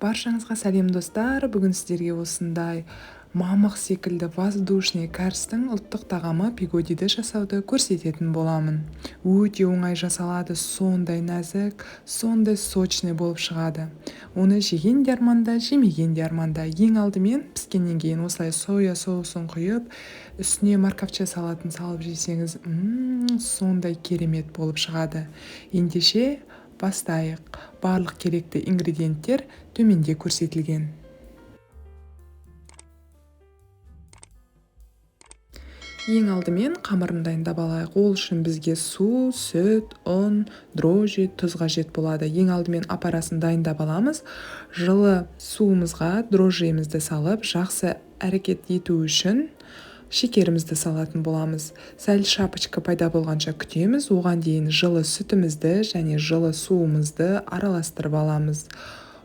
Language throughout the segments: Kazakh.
Баршаңызға сәлем достар. Бүгін сіздерге осындай мамық секілді воздушный кәрістің ұлттық тағамы пигодиді жасауды көрсететін боламын. Өте оңай жасалады, сондай нәзік, сондай сочный болып шығады. Оны жеген де арманда, жемеген де арманда. Ең алдымен піскеннен кейін осылай соя соусын құйып, үстіне морковча салатын салып жесеңіз, сондай керемет болып шығады. Ендеше бастайық. Барлық керекті ингредиенттер төменде көрсетілген. Ең алдымен қамырын дайындап алайық. Ол үшін бізге су, сүт, ұн, дрожжи, тұз қажет болады. Ең алдымен апарасын дайындап аламыз. Жылы суымызға дрожжиімізді салып, жақсы әрекет ету үшін шекерімізді салатын боламыз. Сәл шапочка пайда болғанша күтеміз. Оған дейін жылы сүтімізді және жылы суымызды араластырып аламыз.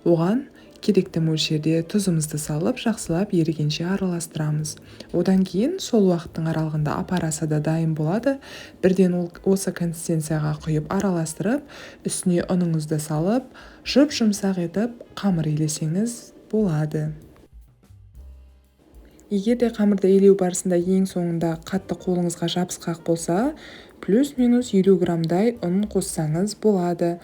Оған керекті мөлшерде тұзымызды салып, жақсылап ерігенше араластырамыз. Одан кейін сол уақыттың аралығында апарасы да дайын болады. Бірден осы консистенцияға құйып араластырып, үстіне ұныңызды салып, жұмсақ етіп қамыр илесеңіз болады. Егер де қамырды илеу барысында ең соңында қатты қолыңызға жабысқақ болса, плюс-минус 50 граммдай ұн қоссаңыз болады.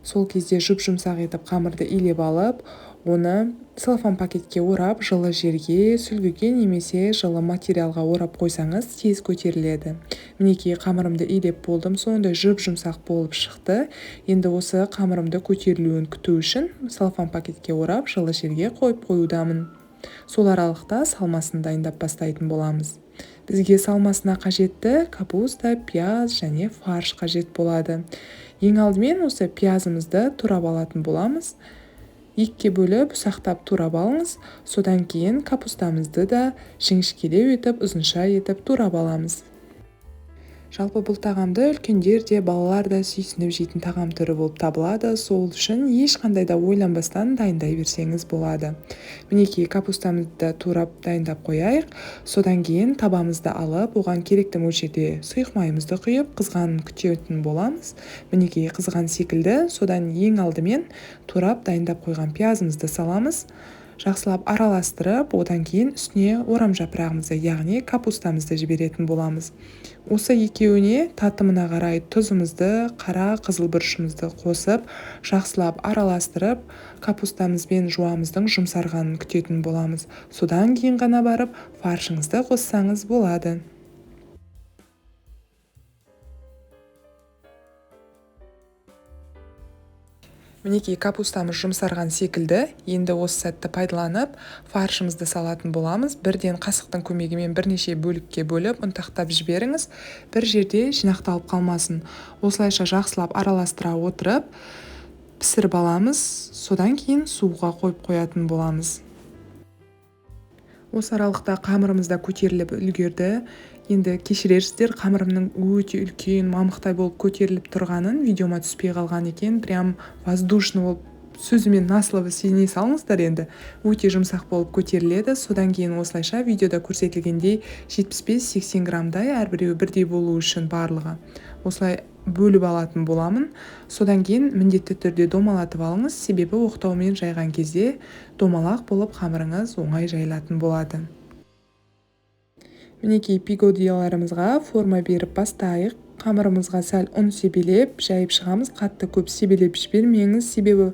Сол кезде жұмсақ етіп қамырды илеп алып, оны целлофан пакетке орап, жылы жерге, сүлгіге немесе жылы материалға орап қойсаңыз, тез көтеріледі. Мінекей қамырымды илеп болдым, сондай жұмсақ болып шықты. Енді осы қамырымды көтерілуін күту үшін целлофан пакетке орап, жылы жерге қойып қоюдамын. Сол аралықта салмасын дайындап бастайтын боламыз. Бізге салмасына қажетті капуста, пияз және фарш қажет болады. Ең алдымен осы пиязымызды турап алатын боламыз. Екіге бөліп ұсақтап турап алыңыз. Содан кейін капустамызды да жіңішкелеу етіп, ұзынша етіп турап аламыз. Жалпы бұл тағамды үлкендер де, балалар да сүйсініп жейтін тағам түрі болып табылады. Сол үшін ешқандай да ойланбастан дайындай берсеңіз болады. Мінекей капустамызды турап дайындап қояйық. Содан кейін табамызды алып, оған керекті мөлшерде сұйық майымызды құйып, қызғанын күтетін боламыз. Мінекей қызған секілді. Содан ең алдымен турап дайындап қойған пиязымызды саламыз. Жақсылап араластырып, одан кейін үстіне орам жапырағымызды, яғни капустамызды жіберетін боламыз. Осы екеуіне татымына қарай тұзымызды, қара қызыл бұрышымызды қосып, жақсылап араластырып, капустамызбен жуамыздың жұмсарғанын күтетін боламыз. Содан кейін ғана барып фаршыңызды қоссаңыз болады. Мінекей капустамыз жұмсарған секілді. Енді осы сәтті пайдаланып, фаршымызды салатын боламыз. Бірден қасықтың көмегімен бірнеше бөлікке бөліп, ұнтақтап жіберіңіз. Бір жерде жинақталып қалмасын. Осылайша жақсылап араластыра отырып, пісіріп аламыз. Содан кейін суға қойып қоятын боламыз. Осы аралықта қамырымызда көтеріліп үлгерді. Енді кешірерсіздер, қамырымның өте үлкен мамықтай болып көтеріліп тұрғанын видеома түспей қалған екен. Прям воздушный болып, сөзімен насылы сене салыңыздар енді. Өте жұмсақ болып көтеріледі. Содан кейін осылайша видеода көрсетілгендей 75-80 граммдай, әрбіреуі бірдей болу үшін барлығы. Осылай бөліп алатын боламын. Содан кейін міндетті түрде домалатып алыңыз, себебі оқтаумен жайған кезде домалақ болып қамырыңыз оңай жайылатын болады. Мінекей пигодияларымызға форма беріп бастайық. Қамырымызға сәл ұн себелеп, жайып шығамыз. Қатты көп себелеп жібермеңіз, себебі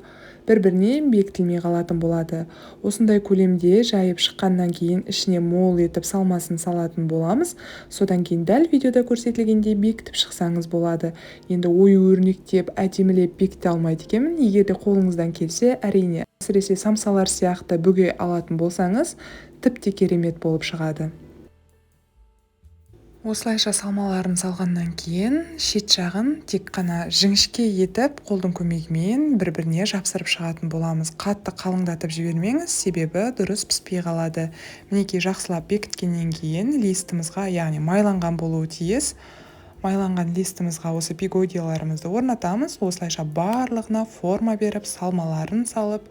бір-біріне бекітілмей қалатын болады. Осындай көлемде жайып шыққаннан кейін ішіне мол етіп салмасын салатын боламыз. Содан кейін дәл видеода көрсетілгендей бекітіп шықсаңыз болады. Енді ою-өрнектеп, әдемілеп бекіте алмайды екенмін. Егер де қолыңыздан келсе, әрине, әсіресе самсалар сияқты бүге алатын болсаңыз, тіпті керемет болып шығады. Осылайша салмаларын салғаннан кейін шет жағын тек қана жіңішке етіп қолдың көмегімен бір-біріне жапсырып шығатын боламыз. Қатты қалыңдатып жібермеңіз, себебі дұрыс піспей қалады. Мінекей жақсылап бекіткеннен кейін листімізға, яғни майланған болуы тиіс. Майланған листімізға осы пигодияларымызды орнатамыз. Осылайша барлығына форма беріп, салмаларын салып,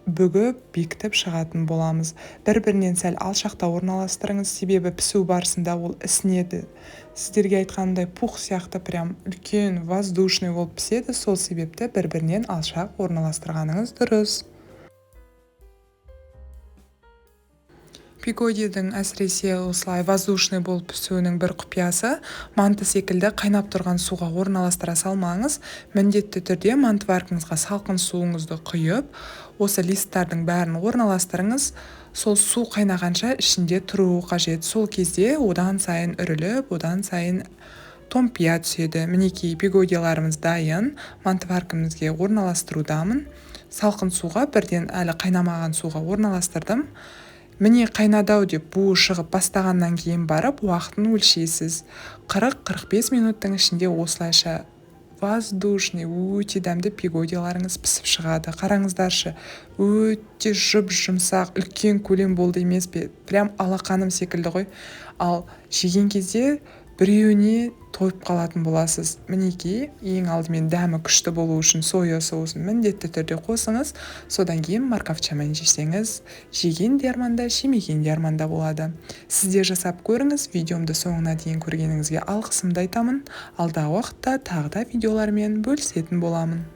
бүгіп бекітіп шығатын боламыз. Бір-бірінен сәл алшақта орналастырыңыз, себебі пісу барысында ол ісінеді. Сіздерге айтқанымдай пух сияқты прям үлкен воздушный болып піседі. Сол себепті бір-бірінен алшақ орналастырғаныңыз дұрыс. пигодидің әсіресе осылай воздушный болып пісуінің бір құпиясы, манты секілді қайнап тұрған суға орналастыра салмаңыз. Міндетті түрде мантываркаңызға салқын суыңызды құйып, осы листтардың бәрін орналастырыңыз. Сол су қайнағанша ішінде тұруы қажет. Сол кезде одан сайын үріліп, одан сайын томпия түседі. Мінекей пигодиларымыз дайын. Мантываркамызге орналастырудамын. Салқын суға, бірден әлі қайнамаған суға орналастырдым. Міне қайнадау деп буы шығып бастағаннан кейін барып уақытын өлшейсіз. 40-45 минуттың ішінде осылайша воздушный, өте дәмді пигодиларыңыз пісіп шығады. Қараңыздаршы, өте жұмсақ, үлкен көлем болды емес пе? Прям алақаным секілді ғой. Ал жеген кезде біреуіне тойып қалатын боласыз. Мінекей, ең алдымен дәмі күшті болу үшін соя соусын міндетті түрде қосыңыз. Содан кейін морковчамен жесеңіз, жеген де арманда, жемеген де арманда болады. Сізде жасап көріңіз. Видеомды соңына дейін көргеніңізге алғысымды айтамын. Алдағы уақытта тағы да видеолармен бөлісетін боламын.